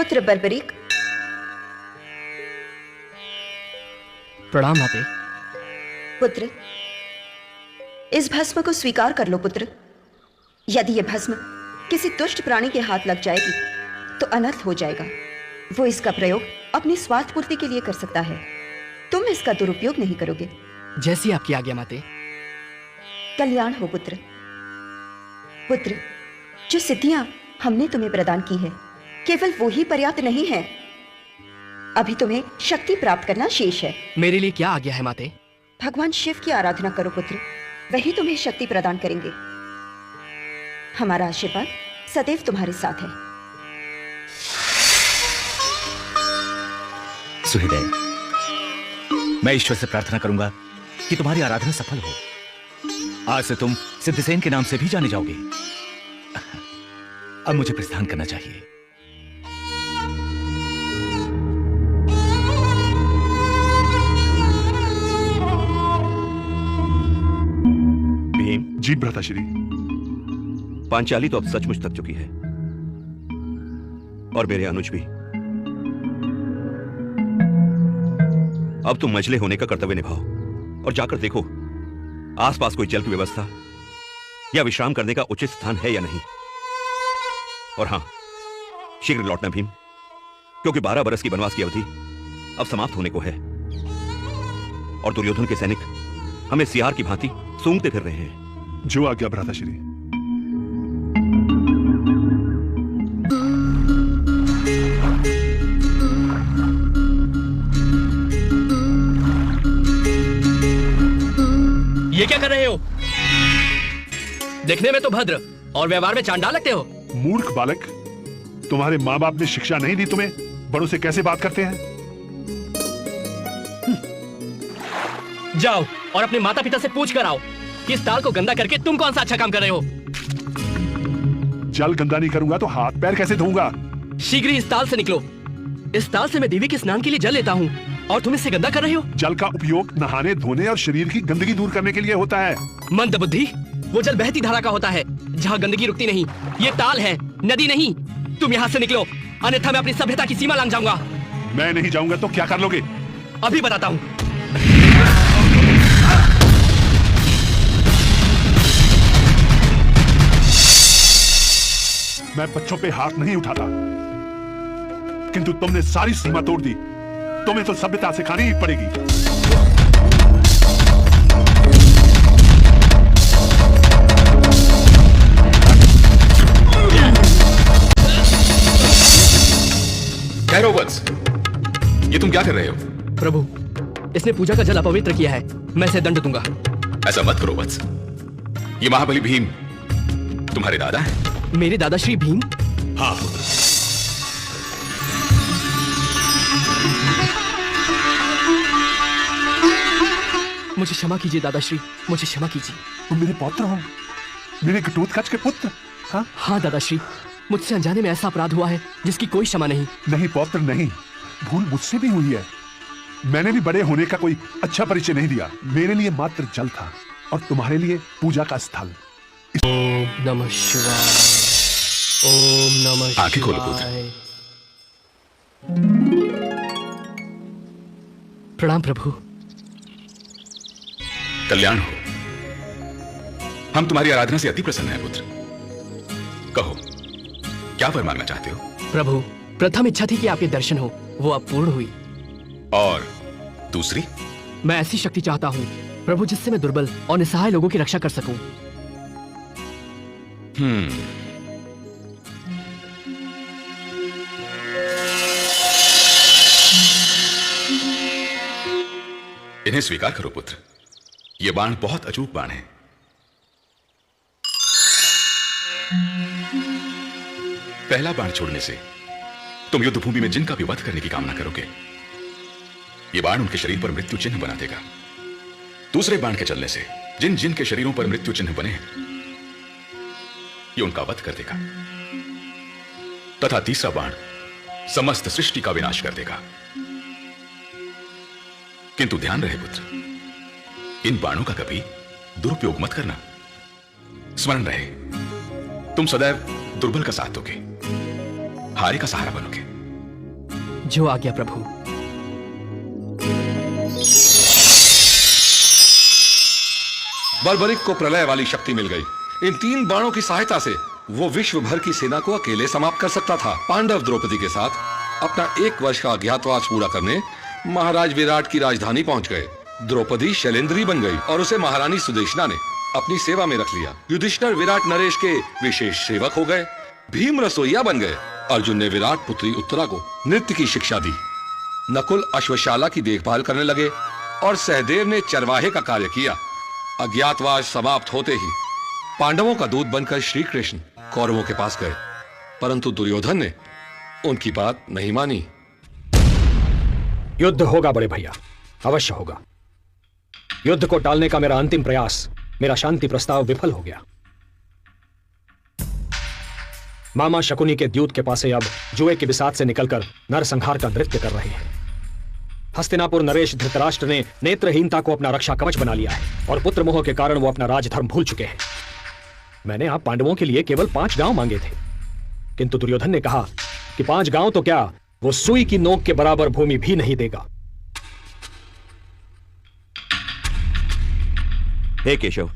पुत्र बर्बरीक। प्रणाम माते। पुत्र, इस भस्म को स्वीकार कर लो पुत्र। यदि यह भस्म किसी दुष्ट प्राणी के हाथ लग जाएगी तो अनर्थ हो जाएगा। वो इसका प्रयोग अपनी स्वार्थ पूर्ति के लिए कर सकता है। तुम इसका दुरुपयोग नहीं करोगे। जैसी आपकी आज्ञा माते। कल्याण हो पुत्र। पुत्र, जो सिद्धियां हमने तुम्हें प्रदान की है केवल वो ही पर्याप्त नहीं है। अभी तुम्हें शक्ति प्राप्त करना शेष है। मेरे लिए क्या आज्ञा है माते? भगवान शिव की आराधना करो पुत्र, वही तुम्हें शक्ति प्रदान करेंगे। हमारा आशीर्वाद सदैव तुम्हारे साथ है। सुहृदय, मैं ईश्वर से प्रार्थना करूंगा कि तुम्हारी आराधना सफल हो। आज से तुम सिद्धसेन के नाम से भी जाने जाओगे। अब मुझे प्रस्थान करना चाहिए। भीम जी भ्राताश्री। पांचाली तो अब सचमुच थक चुकी है और मेरे अनुज भी। अब तुम मझले होने का कर्तव्य निभाओ और जाकर देखो आसपास कोई जल की व्यवस्था या विश्राम करने का उचित स्थान है या नहीं। और हां, शीघ्र लौटना भीम, क्योंकि 12 बरस की वनवास की अवधि अब समाप्त होने को है और दुर्योधन के सैनिक हमें सियार की भांति सूंघते फिर रहे हैं। जो आज्ञा भ्राताश्री। ये क्या कर रहे हो? दिखने में तो भद्र और व्यवहार में चांडाल लगते हो। मूर्ख बालक, तुम्हारे माँ बाप ने शिक्षा नहीं दी तुम्हें बड़ों से कैसे बात करते हैं? जाओ और अपने माता पिता से पूछ कर आओ कि इस ताल को गंदा करके तुम कौन सा अच्छा काम कर रहे हो। जल गंदा नहीं करूंगा तो हाथ पैर कैसे धोऊंगा? शीघ्र ही इस ताल से निकलो। इस ताल से मैं देवी के स्नान के लिए जल लेता हूँ और तुम इससे गंदा कर रहे हो। जल का उपयोग नहाने, धोने और शरीर की गंदगी दूर करने के लिए होता है। मंदबुद्धि, वो जल बहती धारा का होता है जहाँ गंदगी रुकती नहीं। ये ताल है, नदी नहीं। तुम यहाँ से निकलो, अन्यथा मैं अपनी सभ्यता की सीमा लांघ जाऊंगा। मैं नहीं जाऊंगा तो क्या कर लोगे? अभी बताता हूँ। मैं बच्चों पे हाथ नहीं उठाता, किंतु तुमने सारी सीमा तोड़ दी। तुम्हें तो सभ्यता सिखानी ही पड़ेगी। ठहरो वत्स, ये तुम क्या कर रहे हो? प्रभु, इसने पूजा का जल अपवित्र किया है, मैं इसे दंड दूंगा। ऐसा मत करो वत्स, ये महाबली भीम तुम्हारे दादा हैं। मेरे दादा श्री भीम? हाँ। मुझे क्षमा कीजिए दादाश्री, मुझे क्षमा कीजिए। तुम मेरे पौत्र हो, मेरे घटोत्कच के पुत्र। हाँ हाँ दादाश्री, मुझसे अनजाने में ऐसा अपराध हुआ है जिसकी कोई क्षमा नहीं। नहीं पौत्र नहीं, भूल मुझसे भी हुई है। मैंने भी बड़े होने का कोई अच्छा परिचय नहीं दिया। मेरे लिए मात्र जल था और तुम्हारे लिए पूजा का स्थल। ओम नमः शिवाय, ओम नमः आंखें खोलो शिवाय। प्रणाम प्रभु। कल्याण हो। हम तुम्हारी आराधना से अति प्रसन्न हैं पुत्र। कहो, क्या वर मांगना चाहते हो? प्रभु, प्रथम इच्छा थी कि आपके दर्शन हो, वो अब पूर्ण हुई। और दूसरी? मैं ऐसी शक्ति चाहता हूँ प्रभु जिससे मैं दुर्बल और निसहाय लोगों की रक्षा कर सकूं। इन्हें स्वीकार करो पुत्र। ये बाण बहुत अचूक बाण है। पहला बाण छोड़ने से तुम युद्ध भूमि में जिनका भी वध करने की कामना करोगे, ये बाण उनके शरीर पर मृत्यु चिन्ह बना देगा। दूसरे बाण के चलने से जिन जिन के शरीरों पर मृत्यु चिन्ह बने हैं, ये उनका वध कर देगा। तथा तीसरा बाण समस्त सृष्टि का विनाश कर देगा। किंतु ध्यान रहे पुत्र, इन बाणों का कभी दुरुपयोग मत करना। स्मरण रहे, तुम सदैव दुर्बल का साथ दोगे, हारे का सहारा बनोगे। जो आज्ञा प्रभु। बर्बरिक को प्रलय वाली शक्ति मिल गई। इन 3 बाणों की सहायता से वो विश्व भर की सेना को अकेले समाप्त कर सकता था। पांडव द्रौपदी के साथ अपना 1 वर्ष का अज्ञातवास पूरा करने महाराज विराट की राजधानी पहुंच गए। द्रौपदी शैलेंद्री बन गई और उसे महारानी सुदेशना ने अपनी सेवा में रख लिया। युधिष्ठिर विराट नरेश के विशेष सेवक हो गए। भीम रसोईया बन गए। अर्जुन ने विराट पुत्री उत्तरा को नृत्य की शिक्षा दी। नकुल अश्वशाला की देखभाल करने लगे और सहदेव ने चरवाहे का कार्य किया। अज्ञातवास समाप्त होते ही पांडवों का दूत बनकर श्री कृष्ण कौरवों के पास गए, परंतु दुर्योधन ने उनकी बात नहीं मानी। युद्ध होगा बड़े भैया, अवश्य होगा। युद्ध को टालने का मेरा अंतिम प्रयास, मेरा शांति प्रस्ताव विफल हो गया। मामा शकुनी के द्यूत के पासे अब जुए की बिसात से निकलकर नरसंहार का नृत्य कर रहे हैं। हस्तिनापुर नरेश धृतराष्ट्र ने नेत्रहीनता को अपना रक्षा कवच बना लिया है और पुत्र मोह के कारण वो अपना राजधर्म भूल चुके हैं। मैंने आप पांडवों के लिए केवल 5 गांव मांगे थे, किंतु दुर्योधन ने कहा कि 5 गांव तो क्या, वो सुई की नोक के बराबर भूमि भी नहीं देगा। हे केशव,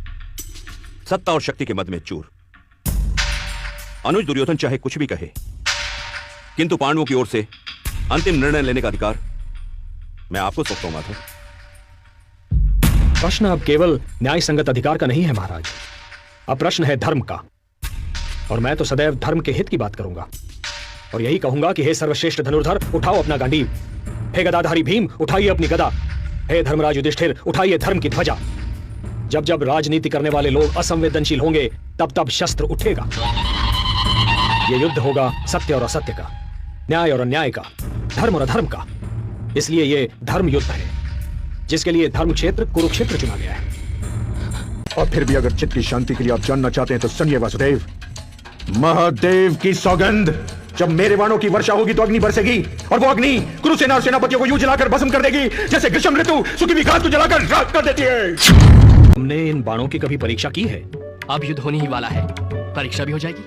सत्ता और शक्ति के मद में चूर। अनुज दुर्योधन चाहे कुछ भी कहे, किंतु पांडवों की ओर से अंतिम निर्णय लेने का अधिकार मैं आपको सौंपता हूं माधव। प्रश्न अब केवल न्याय संगत अधिकार का नहीं है महाराज, अब प्रश्न है धर्म का। और मैं तो सदैव धर्म के हित की बात करूंगा और यही कहूंगा कि हे सर्वश्रेष्ठ धनुर्धर, उठाओ अपना गांडीव। हे गदाधारी भीम, उठाइए अपनी गदा। हे धर्मराज युधिष्ठिर, उठाइए धर्म की ध्वजा। जब जब राजनीति करने वाले लोग असंवेदनशील होंगे, तब तब शस्त्र उठेगा। यह युद्ध होगा सत्य और असत्य का, न्याय और अन्याय का, धर्म और अधर्म का। इसलिए यह धर्म युद्ध है, जिसके लिए धर्म क्षेत्र कुरुक्षेत्र चुना गया है। और फिर भी अगर चित्त की शांति के लिए आप जानना चाहते हैं तो सुनिए वासुदेव, महादेव की सौगंध, जब मेरे बाणों की वर्षा होगी तो अग्नि बरसेगी और वो अग्नि कुरुसेना और सेनापतियों को यूं जलाकर भस्म कर देगी जैसे ग्रीष्म ऋतु सूखी घास को जलाकर राख कर देती है। हमने इन बाणों की कभी परीक्षा की है? अब युद्ध होने ही वाला है, परीक्षा भी हो जाएगी।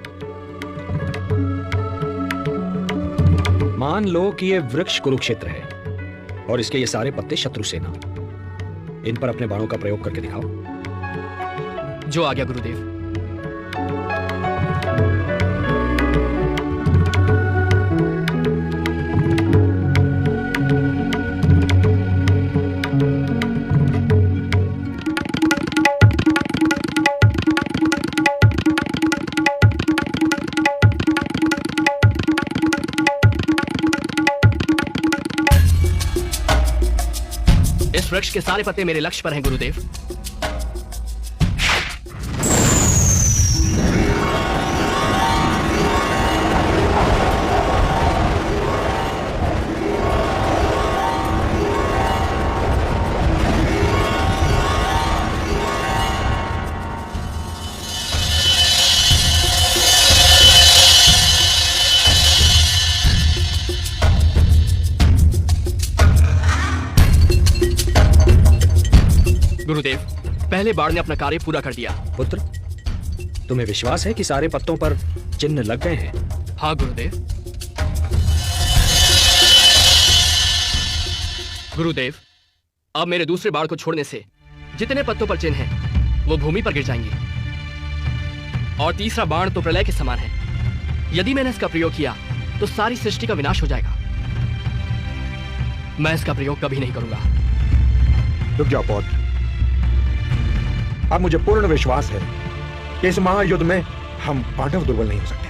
मान लो कि यह वृक्ष कुरुक्षेत्र है और इसके ये सारे पत्ते शत्रु सेना। इन पर अपने बाणों का प्रयोग करके दिखाओ। जो आज्ञा गुरुदेव। इस वृक्ष के सारे पत्ते मेरे लक्ष्य पर हैं गुरुदेव। गुरुदेव, पहले बाण ने अपना कार्य पूरा कर दिया। पुत्र, तुम्हें विश्वास है कि सारे पत्तों पर चिन्ह लग गए हैं? हाँ गुरुदेव। गुरुदेव, अब मेरे दूसरे बाण को छोड़ने से जितने पत्तों पर चिन्ह हैं, वो भूमि पर गिर जाएंगे। और तीसरा बाण तो प्रलय के समान है। यदि मैंने इसका प्रयोग किया तो सारी सृष्टि का विनाश हो जाएगा। मैं इसका प्रयोग कभी नहीं करूंगा। रुक जाओ पौत्र, अब मुझे पूर्ण विश्वास है कि इस महायुद्ध में हम पांडव दुर्बल नहीं हो सकते।